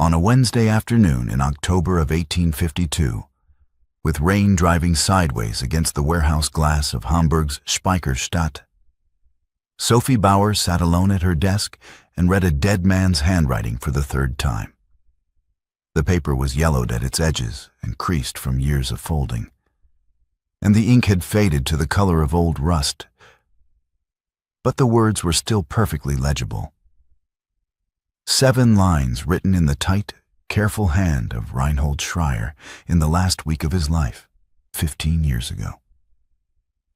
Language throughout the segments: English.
On a Wednesday afternoon in October of 1852, with rain driving sideways against the warehouse glass of Hamburg's Speicherstadt, Sophie Bauer sat alone at her desk and read a dead man's handwriting for the third time. The paper was yellowed at its edges and creased from years of folding, and the ink had faded to the color of old rust, but the words were still perfectly legible. 7 lines written in the tight, careful hand of Reinhold Schreier in the last week of his life, 15 years ago.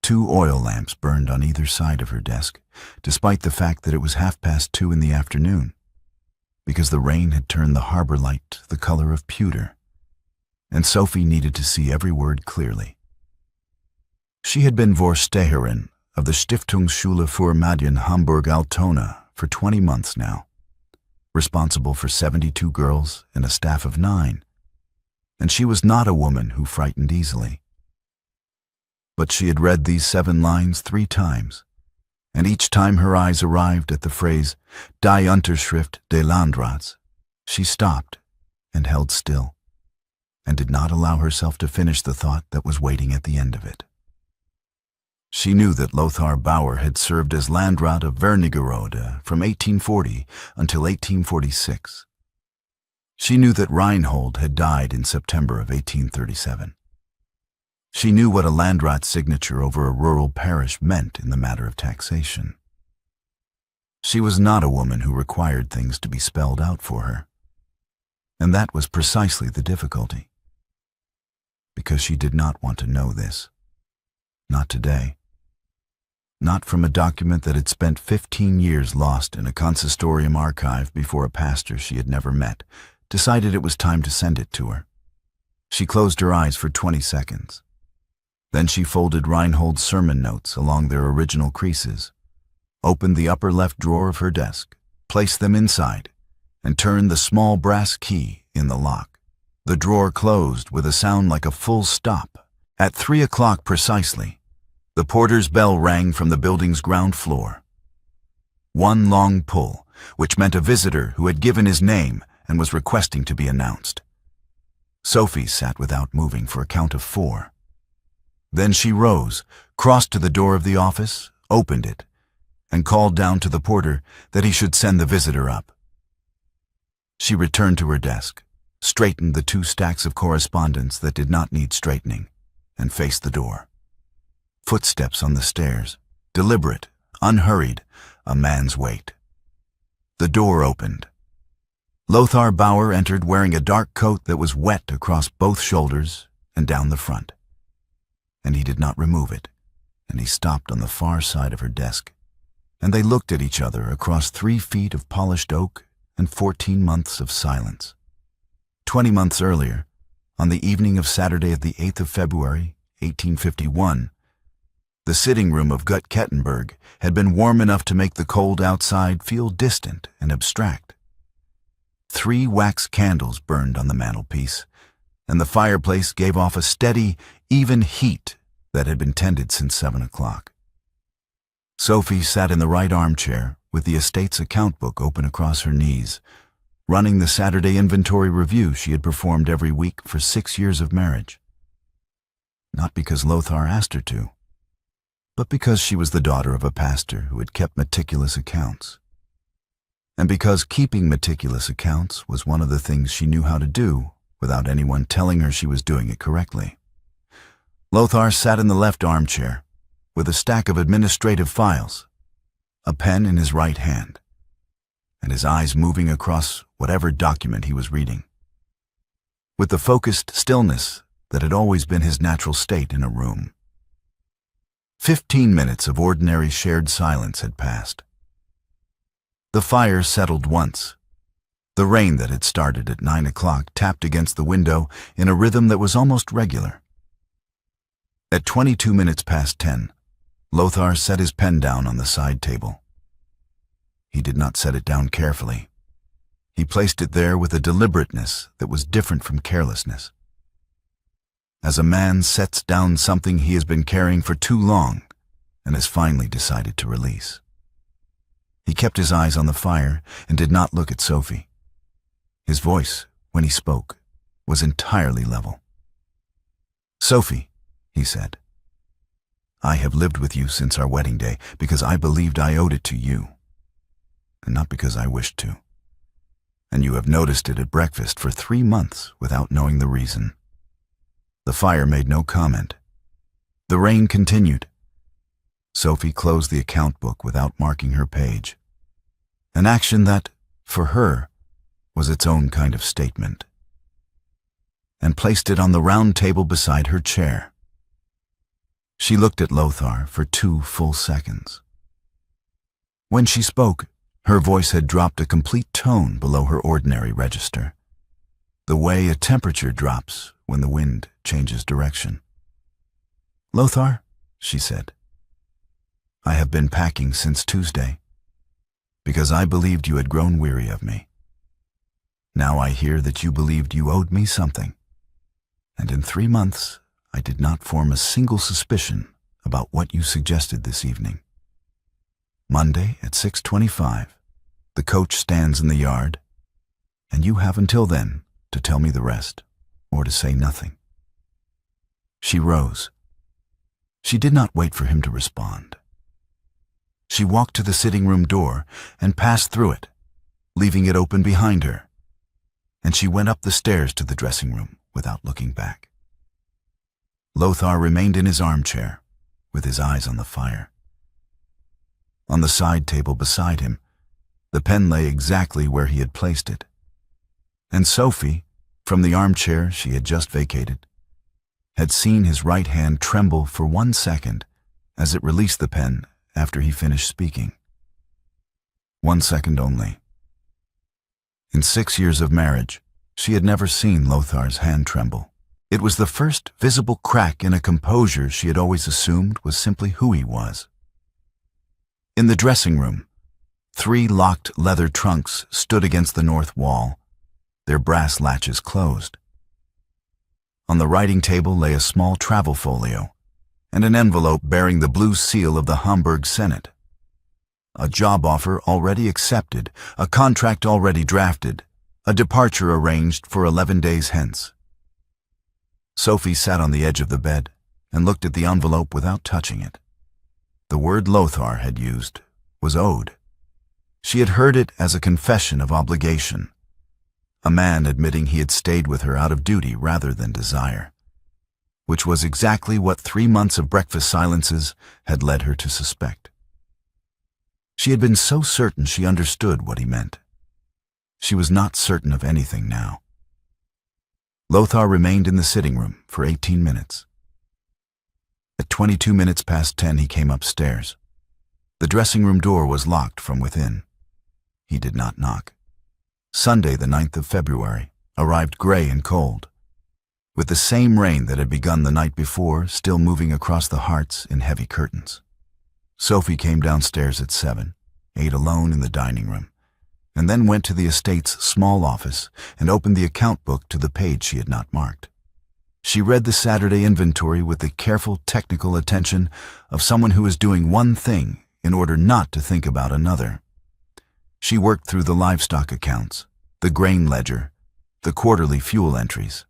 2 oil lamps burned on either side of her desk, despite the fact that it was 2:30 in the afternoon, because the rain had turned the harbor light the color of pewter, and Sophie needed to see every word clearly. She had been Vorsteherin of the Stiftungsschule für Mädchen Hamburg-Altona for 20 months now, responsible for 72 girls and a staff of 9, and she was not a woman who frightened easily. But she had read these 7 lines 3 times, and each time her eyes arrived at the phrase, Die Unterschrift des Landrats, she stopped and held still, and did not allow herself to finish the thought that was waiting at the end of it. She knew that Lothar Bauer had served as Landrat of Wernigerode from 1840 until 1846. She knew that Reinhold had died in September of 1837. She knew what a Landrat's signature over a rural parish meant in the matter of taxation. She was not a woman who required things to be spelled out for her, and that was precisely the difficulty, because she did not want to know this. Not today. Not from a document that had spent 15 years lost in a consistorium archive before a pastor she had never met decided it was time to send it to her. She closed her eyes for 20 seconds. Then she folded Reinhold's sermon notes along their original creases, opened the upper left drawer of her desk, placed them inside, and turned the small brass key in the lock. The drawer closed with a sound like a full stop. At 3 o'clock precisely, the porter's bell rang from the building's ground floor. 1 long pull, which meant a visitor who had given his name and was requesting to be announced. Sophie sat without moving for a count of 4. Then she rose, crossed to the door of the office, opened it, and called down to the porter that he should send the visitor up. She returned to her desk, straightened the 2 stacks of correspondence that did not need straightening, and faced the door. Footsteps on the stairs, deliberate, unhurried, a man's weight. The door opened. Lothar Bauer entered wearing a dark coat that was wet across both shoulders and down the front. And he did not remove it, and he stopped on the far side of her desk, and they looked at each other across 3 feet of polished oak and 14 months of silence. 20 months earlier, on the evening of Saturday of the 8th of February, 1851, the sitting room of Gut Kettenberg had been warm enough to make the cold outside feel distant and abstract. 3 wax candles burned on the mantelpiece, and the fireplace gave off a steady, even heat that had been tended since 7 o'clock. Sophie sat in the right armchair with the estate's account book open across her knees, running the Saturday inventory review she had performed every week for 6 years of marriage. Not because Lothar asked her to, but because she was the daughter of a pastor who had kept meticulous accounts. And because keeping meticulous accounts was one of the things she knew how to do without anyone telling her she was doing it correctly. Lothar sat in the left armchair with a stack of administrative files, a pen in his right hand, and his eyes moving across whatever document he was reading, with the focused stillness that had always been his natural state in a room. 15 minutes of ordinary shared silence had passed. The fire settled once. The rain that had started at 9 o'clock tapped against the window in a rhythm that was almost regular. At 22 minutes past 10, Lothar set his pen down on the side table. He did not set it down carefully. He placed it there with a deliberateness that was different from carelessness. As a man sets down something he has been carrying for too long and has finally decided to release. He kept his eyes on the fire and did not look at Sophie. His voice, when he spoke, was entirely level. "Sophie," he said, "I have lived with you since our wedding day because I believed I owed it to you, and not because I wished to. And you have noticed it at breakfast for 3 months without knowing the reason." The fire made no comment. The rain continued. Sophie closed the account book without marking her page, an action that, for her, was its own kind of statement, and placed it on the round table beside her chair. She looked at Lothar for 2 full seconds. When she spoke, her voice had dropped a complete tone below her ordinary register, the way a temperature drops when the wind changes direction. "Lothar," she said, "I have been packing since Tuesday, because I believed you had grown weary of me. Now I hear that you believed you owed me something, and in 3 months I did not form a single suspicion about what you suggested this evening. Monday at 6:25, the coach stands in the yard, and you have until then to tell me the rest, or to say nothing." She rose. She did not wait for him to respond. She walked to the sitting room door and passed through it, leaving it open behind her, and she went up the stairs to the dressing room without looking back. Lothar remained in his armchair, with his eyes on the fire. On the side table beside him, the pen lay exactly where he had placed it, and Sophie, from the armchair she had just vacated, had seen his right hand tremble for 1 second as it released the pen after he finished speaking. 1 second only. In 6 years of marriage, she had never seen Lothar's hand tremble. It was the first visible crack in a composure she had always assumed was simply who he was. In the dressing room, 3 locked leather trunks stood against the north wall, their brass latches closed. On the writing table lay a small travel folio and an envelope bearing the blue seal of the Hamburg Senate. A job offer already accepted, a contract already drafted, a departure arranged for 11 days hence. Sophie sat on the edge of the bed and looked at the envelope without touching it. The word Lothar had used was owed. She had heard it as a confession of obligation, a man admitting he had stayed with her out of duty rather than desire, which was exactly what 3 months of breakfast silences had led her to suspect. She had been so certain she understood what he meant. She was not certain of anything now. Lothar remained in the sitting room for 18 minutes. At 22 minutes past 10 he came upstairs. The dressing room door was locked from within. He did not knock. Sunday, the 9th of February, arrived gray and cold, with the same rain that had begun the night before still moving across the hearts in heavy curtains. Sophie came downstairs at 7, ate alone in the dining room, and then went to the estate's small office and opened the account book to the page she had not marked. She read the Saturday inventory with the careful technical attention of someone who is doing one thing in order not to think about another. She worked through the livestock accounts, the grain ledger, the quarterly fuel entries.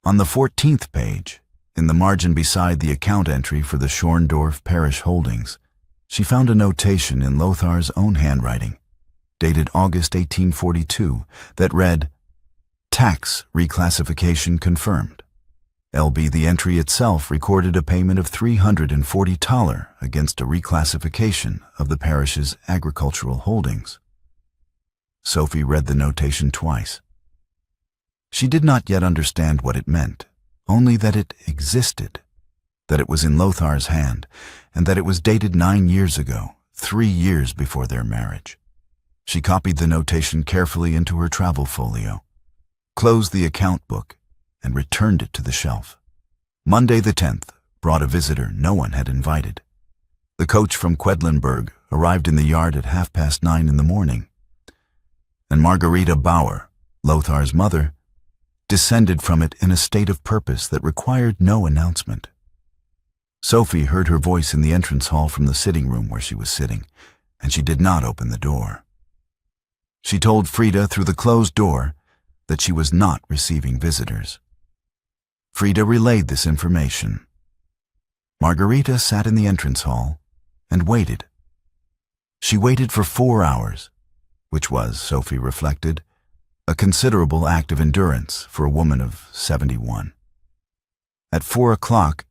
On the 14th page, in the margin beside the account entry for the Schorndorf Parish Holdings, she found a notation in Lothar's own handwriting, dated August 1842, that read, "Tax reclassification confirmed." LB the entry itself recorded a payment of $340 against a reclassification of the parish's agricultural holdings. Sophie read the notation twice. She did not yet understand what it meant, only that it existed, that it was in Lothar's hand, and that it was dated 9 years ago, 3 years before their marriage. She copied the notation carefully into her travel folio, closed the account book, and returned it to the shelf. Monday the 10th brought a visitor no one had invited. The coach from Quedlinburg arrived in the yard at 9:30 in the morning, and Margarita Bauer, Lothar's mother, descended from it in a state of purpose that required no announcement. Sophie heard her voice in the entrance hall from the sitting room where she was sitting, and she did not open the door. She told Frida through the closed door that she was not receiving visitors. Frida relayed this information. Margarita sat in the entrance hall and waited. She waited for 4 hours, which was, Sophie reflected, a considerable act of endurance for a woman of 71. At 4 o'clock,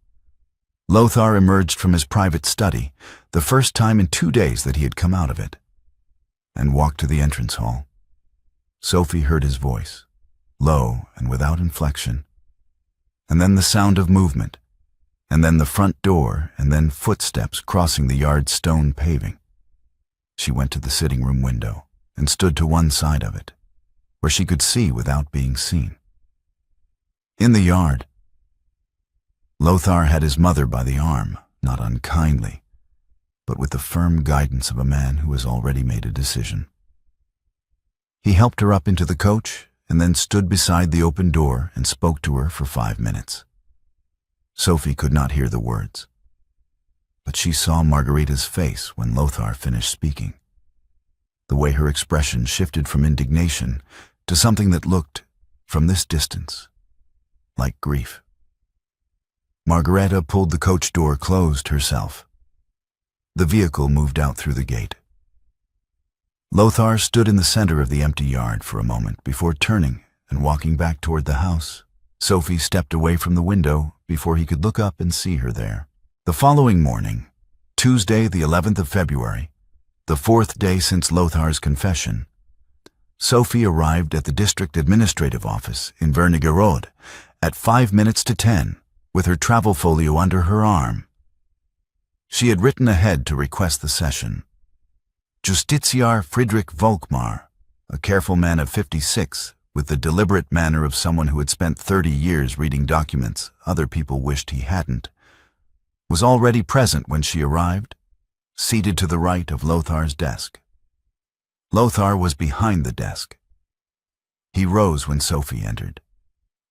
Lothar emerged from his private study, the first time in 2 days that he had come out of it, and walked to the entrance hall. Sophie heard his voice, low and without inflection, and then the sound of movement, and then the front door, and then footsteps crossing the yard's stone paving. She went to the sitting room window and stood to one side of it, where she could see without being seen. In the yard, Lothar had his mother by the arm, not unkindly, but with the firm guidance of a man who has already made a decision. He helped her up into the coach and then stood beside the open door and spoke to her for 5 minutes. Sophie could not hear the words, but she saw Margarita's face when Lothar finished speaking. The way her expression shifted from indignation to something that looked, from this distance, like grief. Margareta pulled the coach door closed herself. The vehicle moved out through the gate. Lothar stood in the center of the empty yard for a moment before turning and walking back toward the house. Sophie stepped away from the window before he could look up and see her there. The following morning, Tuesday the 11th of February, the 4th day since Lothar's confession, Sophie arrived at the district administrative office in Wernigerode at 5 minutes to 10 with her travel folio under her arm. She had written ahead to request the session. Justitiar Friedrich Volkmar, a careful man of 56, with the deliberate manner of someone who had spent 30 years reading documents other people wished he hadn't, was already present when she arrived, seated to the right of Lothar's desk. Lothar was behind the desk. He rose when Sophie entered,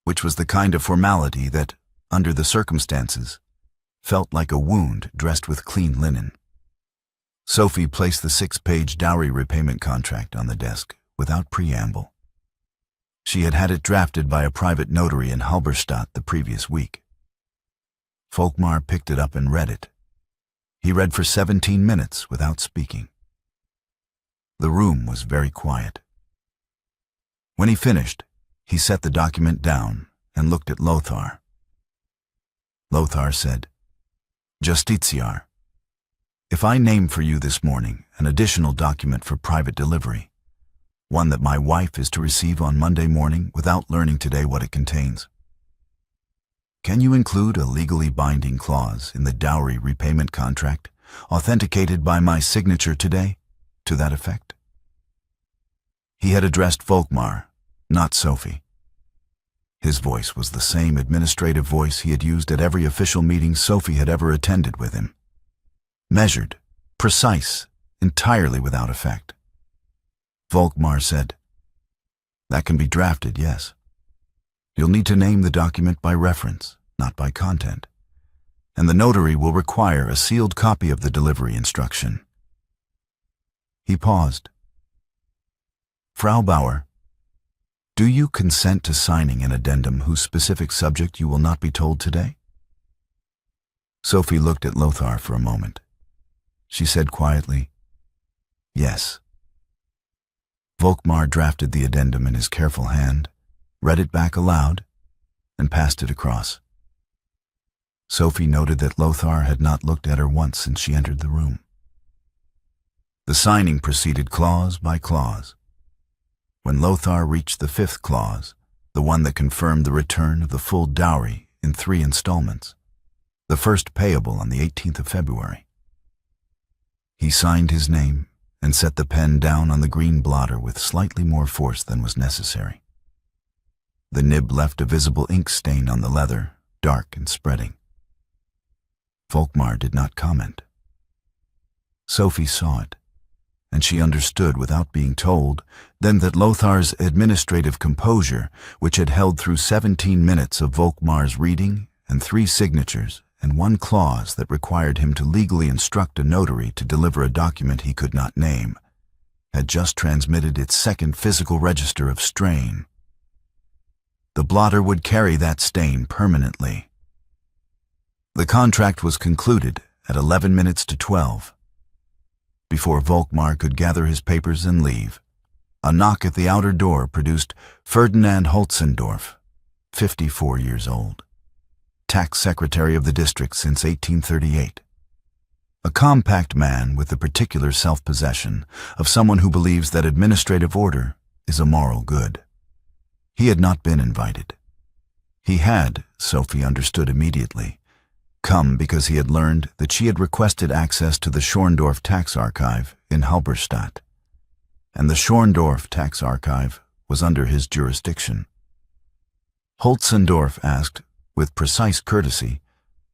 which was the kind of formality that, under the circumstances, felt like a wound dressed with clean linen. Sophie placed the 6-page dowry repayment contract on the desk without preamble. She had had it drafted by a private notary in Halberstadt the previous week. Volkmar picked it up and read it. He read for 17 minutes without speaking. The room was very quiet. When he finished, he set the document down and looked at Lothar. Lothar said, "Justitiar, if I name for you this morning an additional document for private delivery, one that my wife is to receive on Monday morning without learning today what it contains, can you include a legally binding clause in the dowry repayment contract, authenticated by my signature today, to that effect?" He had addressed Volkmar, not Sophie. His voice was the same administrative voice he had used at every official meeting Sophie had ever attended with him. Measured, precise, entirely without effect. Volkmar said, "That can be drafted, yes. You'll need to name the document by reference, not by content, and the notary will require a sealed copy of the delivery instruction." He paused. "Frau Bauer, do you consent to signing an addendum whose specific subject you will not be told today?" Sophie looked at Lothar for a moment. She said quietly, "Yes." Volkmar drafted the addendum in his careful hand, read it back aloud, and passed it across. Sophie noted that Lothar had not looked at her once since she entered the room. The signing proceeded clause by clause. When Lothar reached the 5th clause, the one that confirmed the return of the full dowry in 3 installments, the first payable on the 18th of February, he signed his name and set the pen down on the green blotter with slightly more force than was necessary. The nib left a visible ink stain on the leather, dark and spreading. Volkmar did not comment. Sophie saw it, and she understood without being told then that Lothar's administrative composure, which had held through 17 minutes of Volkmar's reading and 3 signatures and 1 clause that required him to legally instruct a notary to deliver a document he could not name, had just transmitted its second physical register of strain. The blotter would carry that stain permanently. The contract was concluded at 11 minutes to 12. Before Volkmar could gather his papers and leave, a knock at the outer door produced Ferdinand Holzendorf, 54 years old, tax secretary of the district since 1838. A compact man with the particular self-possession of someone who believes that administrative order is a moral good. He had not been invited. He had, Sophie understood immediately, come because he had learned that she had requested access to the Schorndorf tax archive in Halberstadt, and the Schorndorf tax archive was under his jurisdiction. Holzendorf asked, with precise courtesy,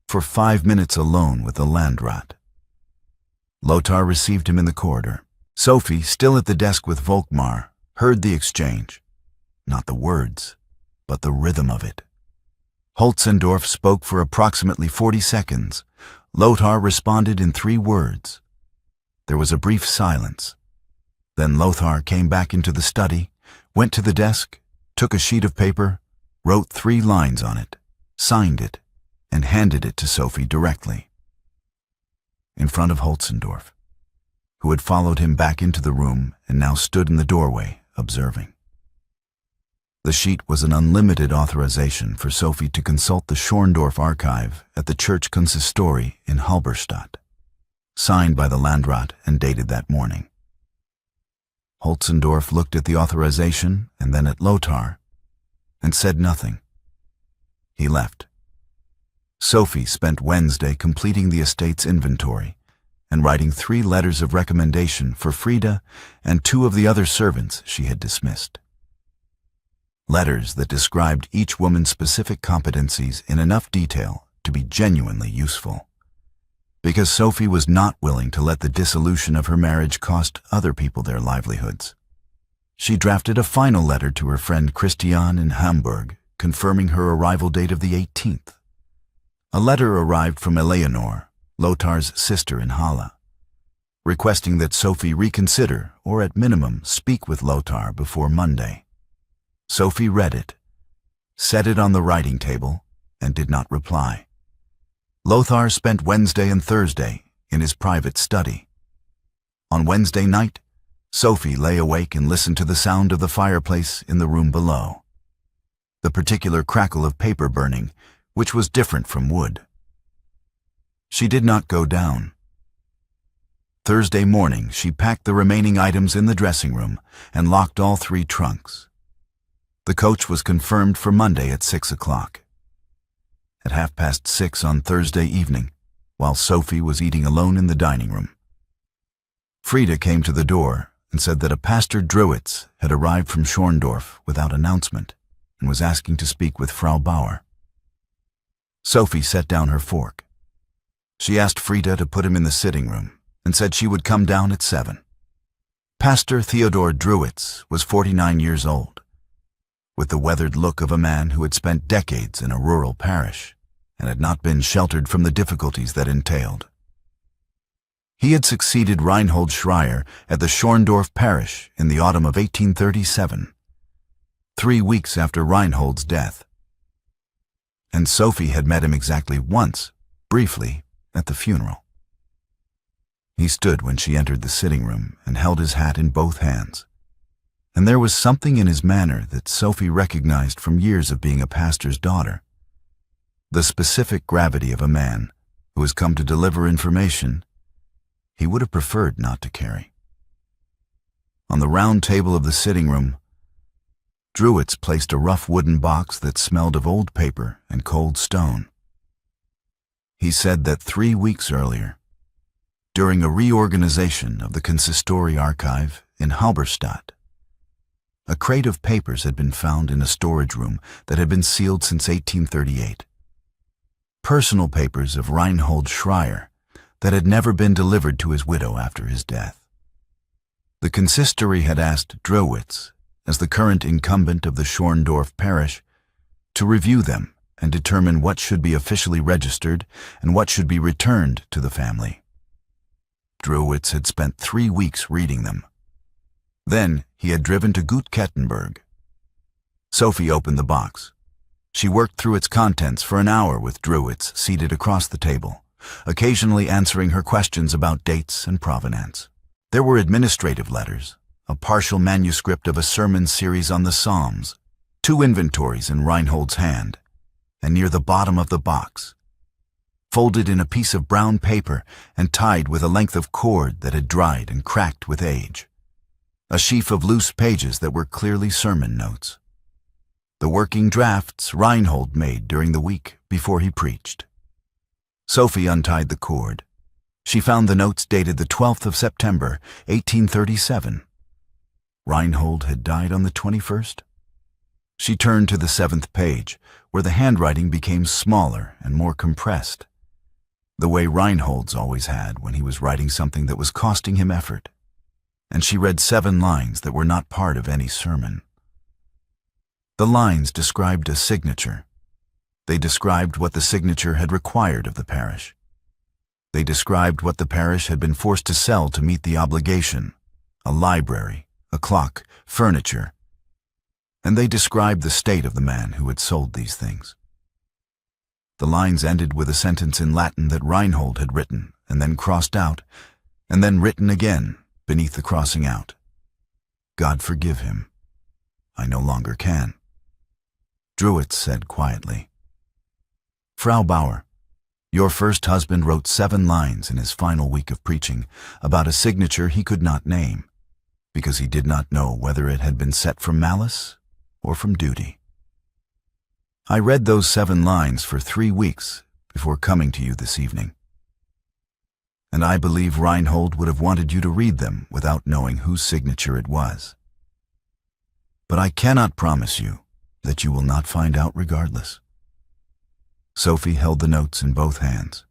for 5 minutes alone with the Landrat. Lothar received him in the corridor. Sophie, still at the desk with Volkmar, heard the exchange. Not the words, but the rhythm of it. Holzendorf spoke for approximately 40 seconds. Lothar responded in 3 words. There was a brief silence. Then Lothar came back into the study, went to the desk, took a sheet of paper, wrote 3 lines on it, signed it, and handed it to Sophie directly. In front of Holzendorf, who had followed him back into the room and now stood in the doorway, observing. The sheet was an unlimited authorization for Sophie to consult the Schorndorf archive at the Church Consistori in Halberstadt, signed by the Landrat and dated that morning. Holzendorf looked at the authorization and then at Lothar, and said nothing. He left. Sophie spent Wednesday completing the estate's inventory and writing 3 letters of recommendation for Frida and 2 of the other servants she had dismissed. Letters that described each woman's specific competencies in enough detail to be genuinely useful. Because Sophie was not willing to let the dissolution of her marriage cost other people their livelihoods. She drafted a final letter to her friend Christiane in Hamburg, confirming her arrival date of the 18th. A letter arrived from Eleanor, Lothar's sister in Halle, requesting that Sophie reconsider or at minimum speak with Lothar before Monday. Sophie read it, set it on the writing table, and did not reply. Lothar spent Wednesday and Thursday in his private study. On Wednesday night, Sophie lay awake and listened to the sound of the fireplace in the room below. The particular crackle of paper burning, which was different from wood. She did not go down. Thursday morning, she packed the remaining items in the dressing room and locked all 3 trunks. The coach was confirmed for Monday at 6 o'clock. At 6:30 on Thursday evening, while Sophie was eating alone in the dining room, Frida came to the door and said that a Pastor Druitz had arrived from Schorndorf without announcement and was asking to speak with Frau Bauer. Sophie set down her fork. She asked Frida to put him in the sitting room and said she would come down at 7. Pastor Theodor Druitz was 49 years old, with the weathered look of a man who had spent decades in a rural parish and had not been sheltered from the difficulties that entailed. He had succeeded Reinhold Schreier at the Schorndorf parish in the autumn of 1837, 3 weeks after Reinhold's death. And Sophie had met him exactly once, briefly, at the funeral. He stood when she entered the sitting room and held his hat in both hands. And there was something in his manner that Sophie recognized from years of being a pastor's daughter. The specific gravity of a man who has come to deliver information he would have preferred not to carry. On the round table of the sitting room, Druitz placed a rough wooden box that smelled of old paper and cold stone. He said that 3 weeks earlier, during a reorganization of the Consistori archive in Halberstadt, a crate of papers had been found in a storage room that had been sealed since 1838. Personal papers of Reinhold Schreier that had never been delivered to his widow after his death. The consistory had asked Druitz, as the current incumbent of the Schorndorf parish, to review them and determine what should be officially registered and what should be returned to the family. Druitz had spent 3 weeks reading them. Then he had driven to Gut-Kettenberg. Sophie opened the box. She worked through its contents for an hour with Druids seated across the table, occasionally answering her questions about dates and provenance. There were administrative letters, a partial manuscript of a sermon series on the Psalms, 2 inventories in Reinhold's hand, and near the bottom of the box, folded in a piece of brown paper and tied with a length of cord that had dried and cracked with age, a sheaf of loose pages that were clearly sermon notes. The working drafts Reinhold made during the week before he preached. Sophie untied the cord. She found the notes dated the 12th of September, 1837. Reinhold had died on the 21st. She turned to the 7th page, where the handwriting became smaller and more compressed, the way Reinhold's always had when he was writing something that was costing him effort. And she read 7 lines that were not part of any sermon. The lines described a signature. They described what the signature had required of the parish. They described what the parish had been forced to sell to meet the obligation: a library, a clock, furniture. And they described the state of the man who had sold these things. The lines ended with a sentence in Latin that Reinhold had written and then crossed out, and then written again beneath the crossing out. God forgive him. I no longer can. Druids said quietly, Frau Bauer, your first husband wrote 7 lines in his final week of preaching about a signature he could not name, because he did not know whether it had been set from malice or from duty. I read those 7 lines for 3 weeks before coming to you this evening. And I believe Reinhold would have wanted you to read them without knowing whose signature it was. But I cannot promise you that you will not find out regardless. Sophie held the notes in both hands.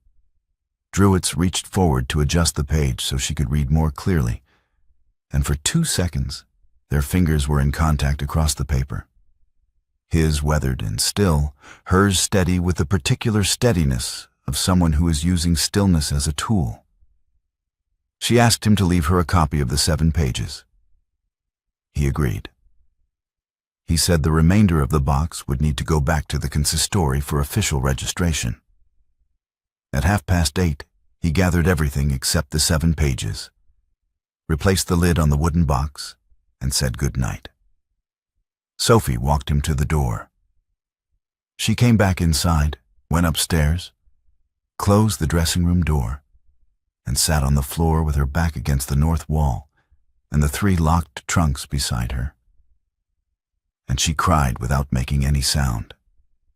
Druids reached forward to adjust the page so she could read more clearly, and for 2 seconds, their fingers were in contact across the paper. His weathered and still, hers steady with the particular steadiness of someone who is using stillness as a tool. She asked him to leave her a copy of the 7 pages. He agreed. He said the remainder of the box would need to go back to the consistory for official registration. At 8:30, he gathered everything except the 7 pages, replaced the lid on the wooden box, and said good night. Sophie walked him to the door. She came back inside, went upstairs, closed the dressing room door, and sat on the floor with her back against the north wall and the 3 locked trunks beside her. And she cried without making any sound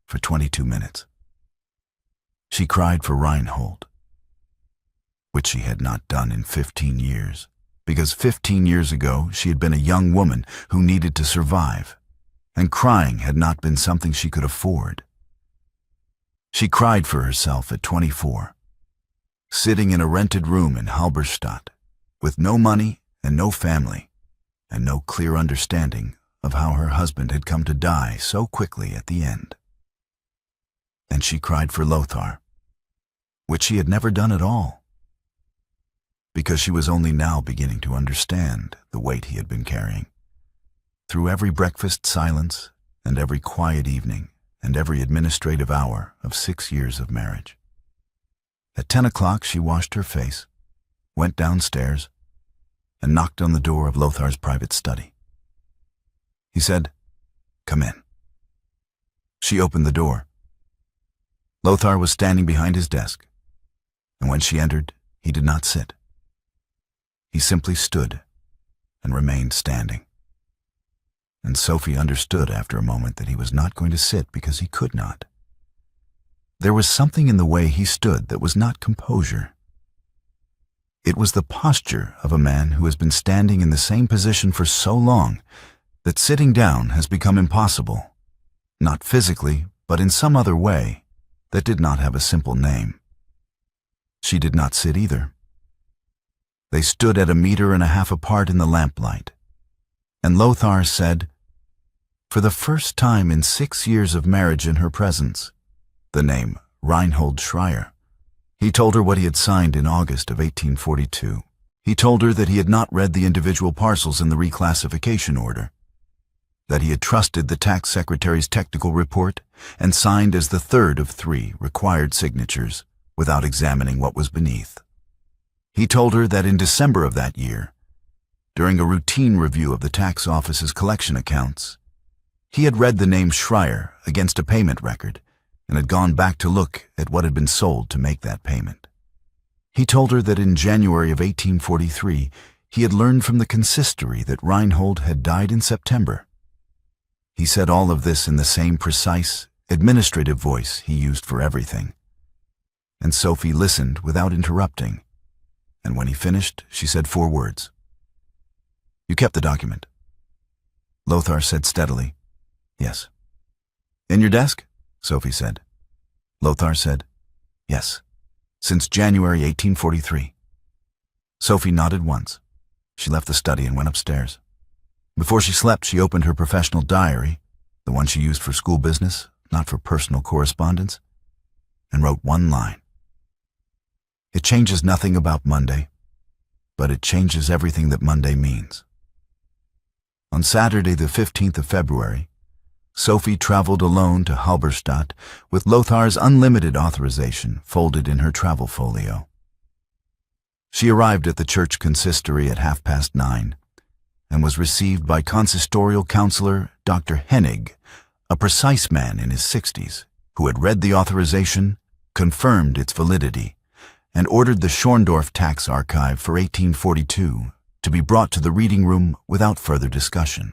for 22 minutes. She cried for Reinhold, which she had not done in 15 years, because 15 years ago she had been a young woman who needed to survive, and crying had not been something she could afford. She cried for herself at 24, sitting in a rented room in Halberstadt, with no money and no family, and no clear understanding of how her husband had come to die so quickly at the end. And she cried for Lothar, which she had never done at all, because she was only now beginning to understand the weight he had been carrying, through every breakfast silence and every quiet evening and every administrative hour of 6 years of marriage. At 10 o'clock she washed her face, went downstairs, and knocked on the door of Lothar's private study. He said, "Come in." She opened the door. Lothar was standing behind his desk, and when she entered, he did not sit. He simply stood and remained standing. And Sophie understood after a moment that he was not going to sit because he could not. There was something in the way he stood that was not composure. It was the posture of a man who has been standing in the same position for so long that sitting down has become impossible, not physically, but in some other way that did not have a simple name. She did not sit either. They stood at 1.5 meters apart in the lamplight, and Lothar said, for the first time in 6 years of marriage in her presence, the name Reinhold Schreier. He told her what he had signed in August of 1842. He told her that he had not read the individual parcels in the reclassification order, that he had trusted the tax secretary's technical report and signed as the third of 3 required signatures without examining what was beneath. He told her that in December of that year, during a routine review of the tax office's collection accounts, he had read the name Schreier against a payment record and had gone back to look at what had been sold to make that payment. He told her that in January of 1843, he had learned from the consistory that Reinhold had died in September. He said all of this in the same precise, administrative voice he used for everything. And Sophie listened without interrupting, and when he finished, she said 4 words. "You kept the document?" Lothar said steadily, "Yes." "In your desk?" Sophie said. Lothar said, "Yes, since January 1843. Sophie nodded once. She left the study and went upstairs. Before she slept, she opened her professional diary, the one she used for school business, not for personal correspondence, and wrote 1 line. "It changes nothing about Monday, but it changes everything that Monday means." On Saturday, the 15th of February, Sophie traveled alone to Halberstadt with Lothar's unlimited authorization folded in her travel folio. She arrived at the church consistory at 9:30 and was received by consistorial counselor Dr. Hennig, a precise man in his 60s, who had read the authorization, confirmed its validity, and ordered the Schorndorf tax archive for 1842 to be brought to the reading room without further discussion.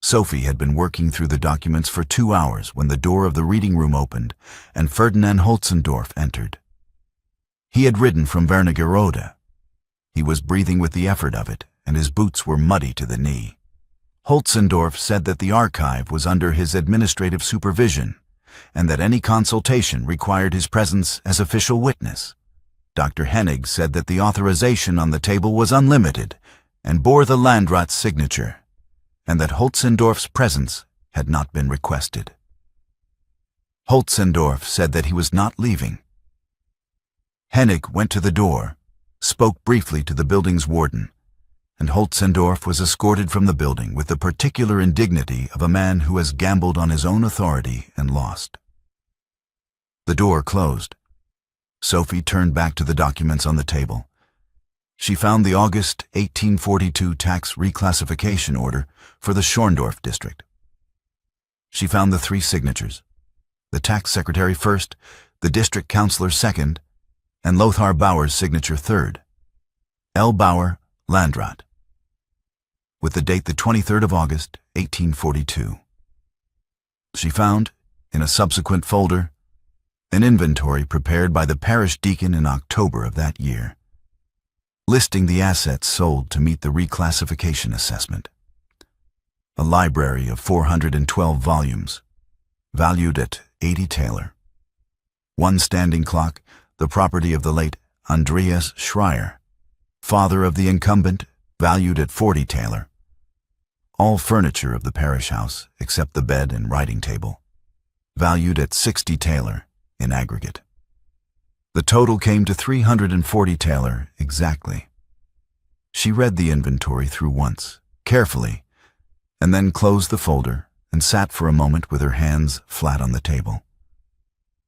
Sophie had been working through the documents for 2 hours when the door of the reading room opened and Ferdinand Holzendorf entered. He had ridden from Wernigerode. He was breathing with the effort of it, and his boots were muddy to the knee. Holzendorf said that the archive was under his administrative supervision and that any consultation required his presence as official witness. Dr. Hennig said that the authorization on the table was unlimited and bore the Landrat's signature, and that Holzendorf's presence had not been requested. Holzendorf said that he was not leaving. Hennig went to the door, spoke briefly to the building's warden, and Holzendorf was escorted from the building with the particular indignity of a man who has gambled on his own authority and lost. The door closed. Sophie turned back to the documents on the table. She found the August 1842 tax reclassification order for the Schorndorf district. She found the 3 signatures, the tax secretary first, the district councillor second, and Lothar Bauer's signature third. L. Bauer, Landrat, with the date the 23rd of August, 1842. She found, in a subsequent folder, an inventory prepared by the parish deacon in October of that year, listing the assets sold to meet the reclassification assessment. A library of 412 volumes, valued at 80 thaler. 1 standing clock, the property of the late Andreas Schreier, father of the incumbent, valued at 40 thaler. All furniture of the parish house, except the bed and writing table, valued at 60 thaler in aggregate. The total came to 340 thaler exactly. She read the inventory through once, carefully, and then closed the folder and sat for a moment with her hands flat on the table.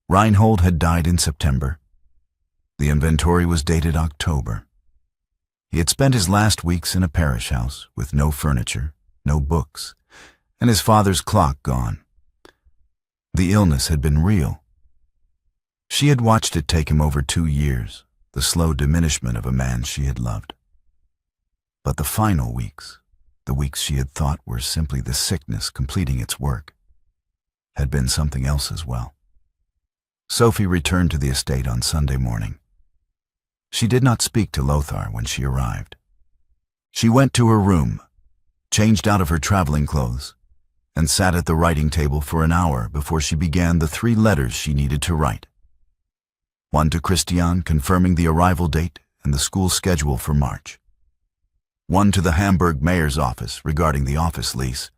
Reinhold had died in September. The inventory was dated October. He had spent his last weeks in a parish house with no furniture, no books, and his father's clock gone. The illness had been real. She had watched it take him over 2 years, the slow diminishment of a man she had loved. But the final weeks, the weeks she had thought were simply the sickness completing its work, had been something else as well. Sophie returned to the estate on Sunday morning. She did not speak to Lothar when she arrived. She went to her room, changed out of her traveling clothes, and sat at the writing table for an hour before she began the 3 letters she needed to write. One to Christian confirming the arrival date and the school schedule for March. One to the Hamburg mayor's office regarding the office lease,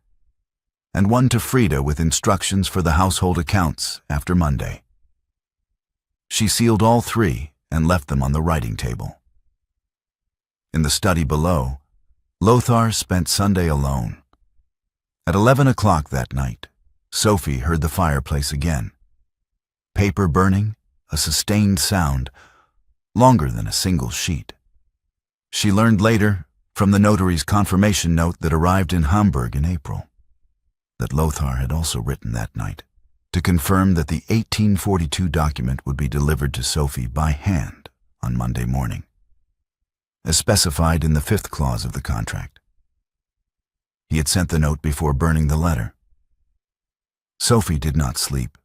and one to Frida with instructions for the household accounts after Monday. She sealed all 3 and left them on the writing table. In the study below, Lothar spent Sunday alone. At 11 o'clock that night, Sophie heard the fireplace again. Paper burning, a sustained sound, longer than a single sheet. She learned later, from the notary's confirmation note that arrived in Hamburg in April, that Lothar had also written that night to confirm that the 1842 document would be delivered to Sophie by hand on Monday morning, as specified in the 5th clause of the contract. He had sent the note before burning the letter. Sophie did not sleep.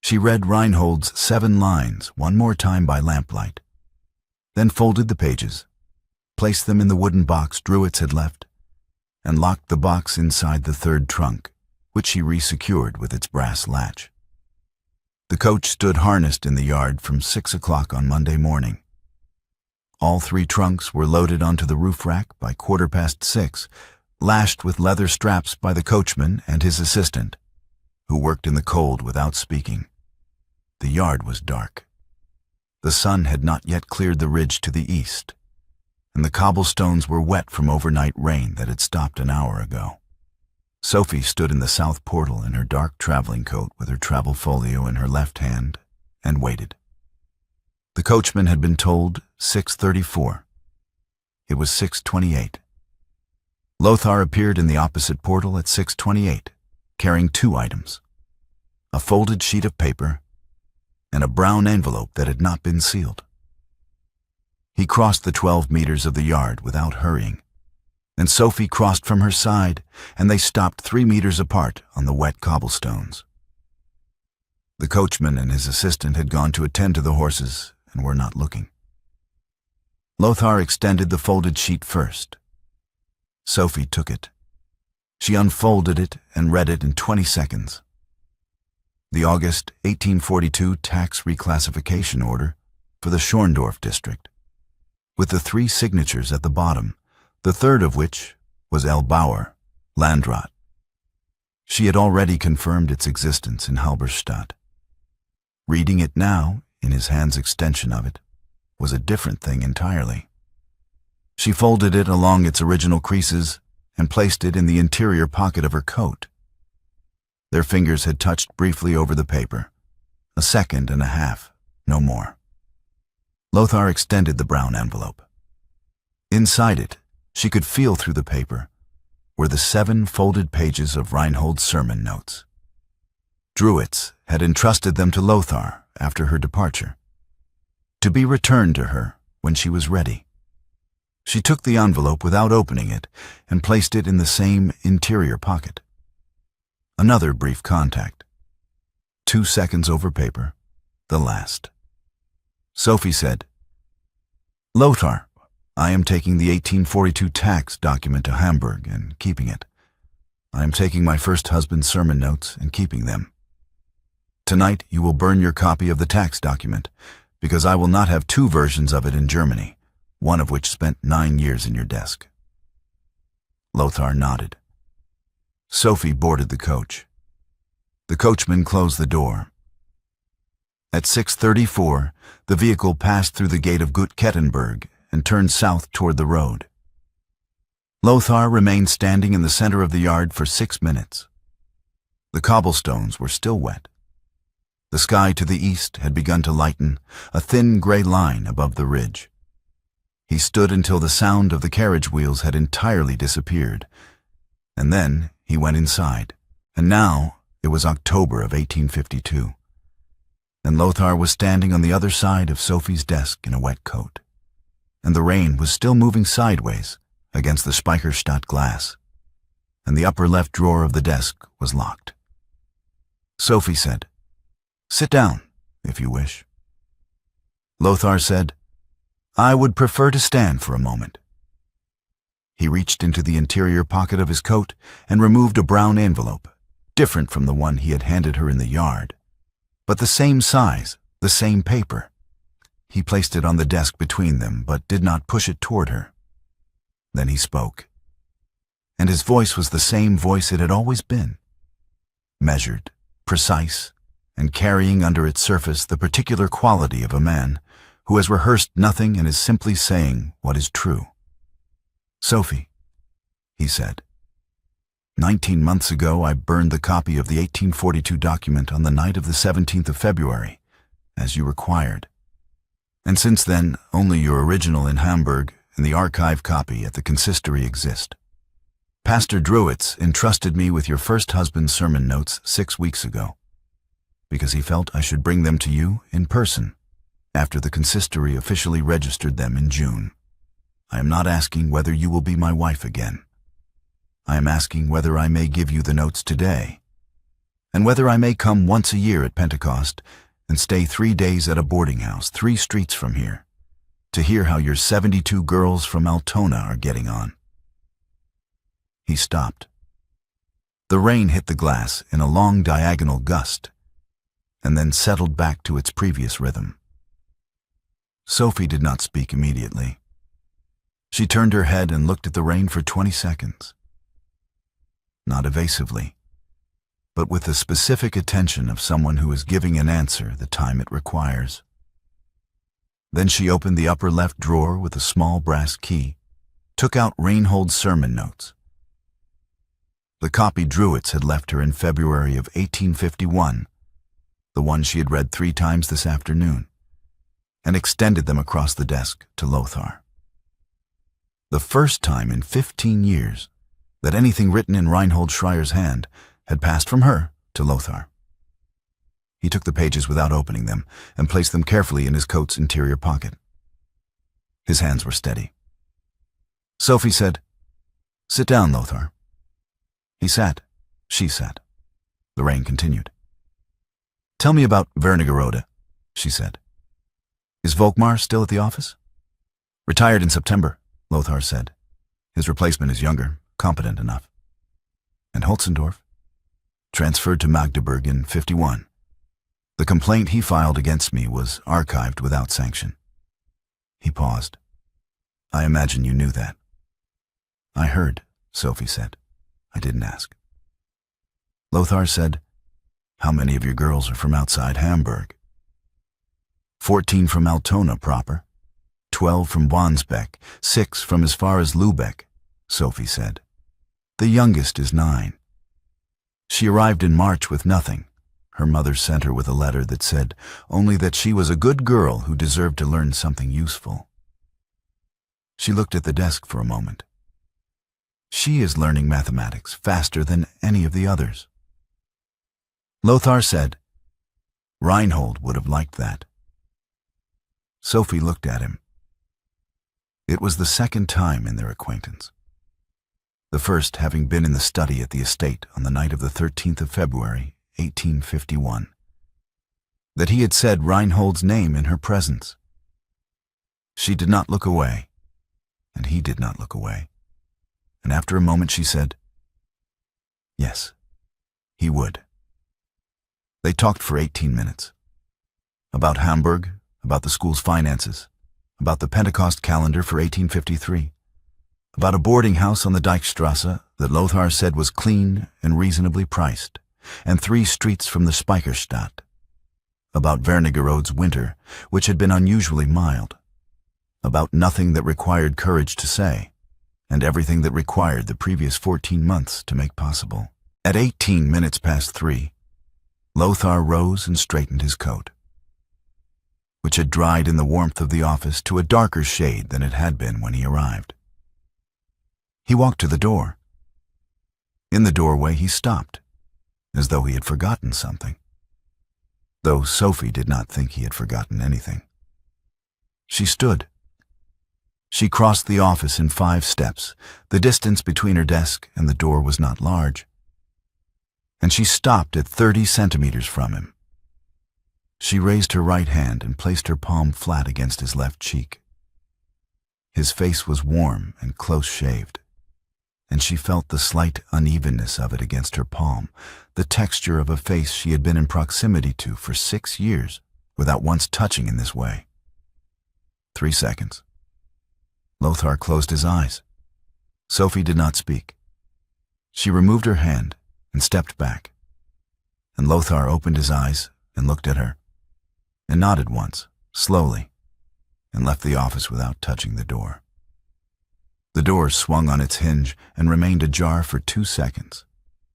She read Reinhold's 7 lines one more time by lamplight, then folded the pages, placed them in the wooden box Druitz had left, and locked the box inside the 3rd trunk, which she re-secured with its brass latch. The coach stood harnessed in the yard from 6 o'clock on Monday morning. All 3 trunks were loaded onto the roof rack by 6:15, lashed with leather straps by the coachman and his assistant, who worked in the cold without speaking. The yard was dark. The sun had not yet cleared the ridge to the east, and the cobblestones were wet from overnight rain that had stopped an hour ago. Sophie stood in the south portal in her dark traveling coat with her travel folio in her left hand and waited. The coachman had been told 6:34. It was 6:28. Lothar appeared in the opposite portal at 6:28, carrying 2 items: a folded sheet of paper and a brown envelope that had not been sealed. He crossed the 12 meters of the yard without hurrying, and Sophie crossed from her side, and they stopped 3 meters apart on the wet cobblestones. The coachman and his assistant had gone to attend to the horses and were not looking. Lothar extended the folded sheet first. Sophie took it. She unfolded it and read it in 20 seconds. The August 1842 tax reclassification order for the Schorndorf district, with the 3 signatures at the bottom, the 3rd of which was L. Bauer, Landrat. She had already confirmed its existence in Halberstadt. Reading it now, in his hand's extension of it, was a different thing entirely. She folded it along its original creases and placed it in the interior pocket of her coat. Their fingers had touched briefly over the paper, a second and a half, no more. Lothar extended the brown envelope. Inside it, she could feel through the paper, were the 7 folded pages of Reinhold's sermon notes. Druitz had entrusted them to Lothar after her departure, to be returned to her when she was ready. She took the envelope without opening it and placed it in the same interior pocket. Another brief contact. 2 seconds over paper, the last. Sophie said, "Lothar, I am taking the 1842 tax document to Hamburg and keeping it. I am taking my first husband's sermon notes and keeping them. Tonight you will burn your copy of the tax document, because I will not have 2 versions of it in Germany, one of which spent 9 years in your desk." Lothar nodded. Sophie boarded the coach. The coachman closed the door. At 6:34, the vehicle passed through the gate of Gut-Kettenberg and turned south toward the road. Lothar remained standing in the center of the yard for 6 minutes. The cobblestones were still wet. The sky to the east had begun to lighten, a thin gray line above the ridge. He stood until the sound of the carriage wheels had entirely disappeared, and then he went inside. And now it was October of 1852, and Lothar was standing on the other side of Sophie's desk in a wet coat, and the rain was still moving sideways against the Speicherstadt glass, and the upper left drawer of the desk was locked. Sophie said, "Sit down, if you wish." Lothar said, "I would prefer to stand for a moment." He reached into the interior pocket of his coat and removed a brown envelope, different from the one he had handed her in the yard, but the same size, the same paper. He placed it on the desk between them, but did not push it toward her. Then he spoke, and his voice was the same voice it had always been, measured, precise, and carrying under its surface the particular quality of a man who has rehearsed nothing and is simply saying what is true. Sophie, he said, 19 months ago I burned the copy of the 1842 document on the night of the 17th of February, as you required. And since then, only your original in Hamburg and the archive copy at the consistory exist. Pastor Druitz entrusted me with your first husband's sermon notes 6 weeks ago, because he felt I should bring them to you in person after the consistory officially registered them in June. I am not asking whether you will be my wife again. I am asking whether I may give you the notes today, and whether I may come once a year at Pentecost and stay 3 days at a boarding house 3 streets from here to hear how your 72 girls from Altona are getting on. He stopped. The rain hit the glass in a long diagonal gust and then settled back to its previous rhythm. Sophie did not speak immediately. She turned her head and looked at the rain for 20 seconds. Not evasively, but with the specific attention of someone who is giving an answer the time it requires. Then she opened the upper left drawer with a small brass key, took out Reinhold's sermon notes. The copy Druitz had left her in February of 1851, the one she had read 3 times this afternoon, and extended them across the desk to Lothar. The first time in 15 years that anything written in Reinhold Schreier's hand had passed from her to Lothar. He took the pages without opening them and placed them carefully in his coat's interior pocket. His hands were steady. Sophie said, "Sit down, Lothar." He sat. She sat. The rain continued. "Tell me about Wernigerode," she said. "Is Volkmar still at the office?" "Retired in September," Lothar said. "His replacement is younger, competent enough." "And Holzendorf?" "Transferred to Magdeburg in 51. The complaint he filed against me was archived without sanction." He paused. "I imagine you knew that." "I heard," Sophie said. "I didn't ask." Lothar said, "How many of your girls are from outside Hamburg?" 14 from Altona proper, 12 from Wandsbek, 6 from as far as Lübeck," Sophie said. "The youngest is 9. She arrived in March with nothing. Her mother sent her with a letter that said only that she was a good girl who deserved to learn something useful." She looked at the desk for a moment. "She is learning mathematics faster than any of the others." Lothar said, "Reinhold would have liked that." Sophie looked at him. It was the second time in their acquaintance, the first having been in the study at the estate on the night of the 13th of February, 1851, that he had said Reinhold's name in her presence. She did not look away, and he did not look away, and after a moment she said, "Yes, he would." They talked for 18 minutes. About Hamburg, about the school's finances, about the Pentecost calendar for 1853, about a boarding house on the Deichstrasse that Lothar said was clean and reasonably priced, and 3 streets from the Speicherstadt, about Wernigerode's winter, which had been unusually mild, about nothing that required courage to say, and everything that required the previous 14 months to make possible. At 18 minutes past 3, Lothar rose and straightened his coat, which had dried in the warmth of the office to a darker shade than it had been when he arrived. He walked to the door. In the doorway he stopped, as though he had forgotten something, though Sophie did not think he had forgotten anything. She stood. She crossed the office in 5 steps. The distance between her desk and the door was not large, and she stopped at 30 centimeters from him. She raised her right hand and placed her palm flat against his left cheek. His face was warm and close-shaved, and she felt the slight unevenness of it against her palm, the texture of a face she had been in proximity to for 6 years without once touching in this way. 3 seconds. Lothar closed his eyes. Sophie did not speak. She removed her hand and stepped back, and Lothar opened his eyes and looked at her, and nodded once, slowly, and left the office without touching the door. The door swung on its hinge and remained ajar for 2 seconds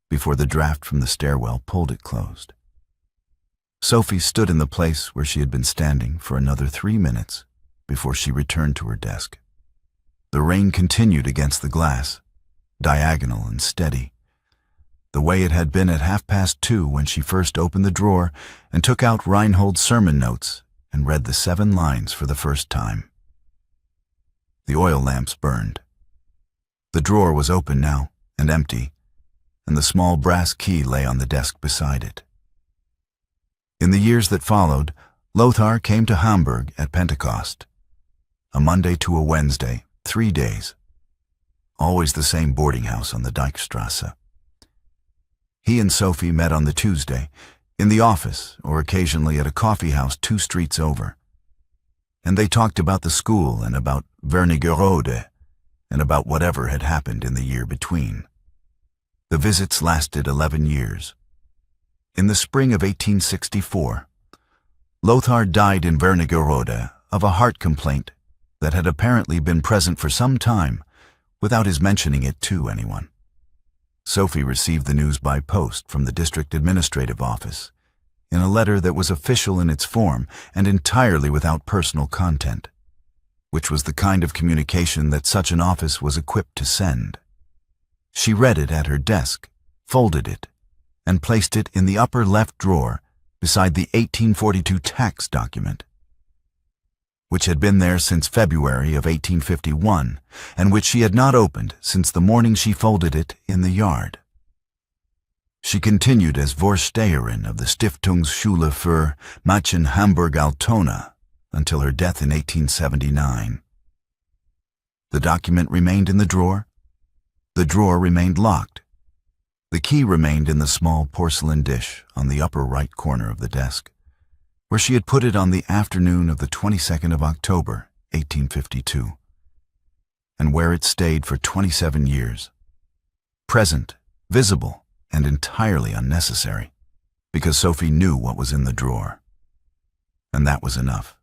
before the draft from the stairwell pulled it closed. Sophie stood in the place where she had been standing for another 3 minutes before she returned to her desk. The rain continued against the glass, diagonal and steady, the way it had been at 2:30 when she first opened the drawer and took out Reinhold's sermon notes and read the 7 lines for the first time. The oil lamps burned. The drawer was open now and empty, and the small brass key lay on the desk beside it. In the years that followed, Lothar came to Hamburg at Pentecost, a Monday to a Wednesday, 3 days, always the same boarding house on the Deichstrasse. He and Sophie met on the Tuesday, in the office or occasionally at a coffee house 2 streets over. And they talked about the school and about Wernigerode and about whatever had happened in the year between. The visits lasted 11 years. In the spring of 1864, Lothar died in Wernigerode of a heart complaint that had apparently been present for some time without his mentioning it to anyone. Sophie received the news by post from the district administrative office, in a letter that was official in its form and entirely without personal content, which was the kind of communication that such an office was equipped to send. She read it at her desk, folded it, and placed it in the upper left drawer beside the 1842 tax document, which had been there since February of 1851, and which she had not opened since the morning she folded it in the yard. She continued as Vorsteherin of the Stiftungsschule für Mädchen Hamburg-Altona until her death in 1879. The document remained in the drawer remained locked. The key remained in the small porcelain dish on the upper right corner of the desk, where she had put it on the afternoon of the 22nd of October, 1852, and where it stayed for 27 years, present, visible, and entirely unnecessary, because Sophie knew what was in the drawer. And that was enough.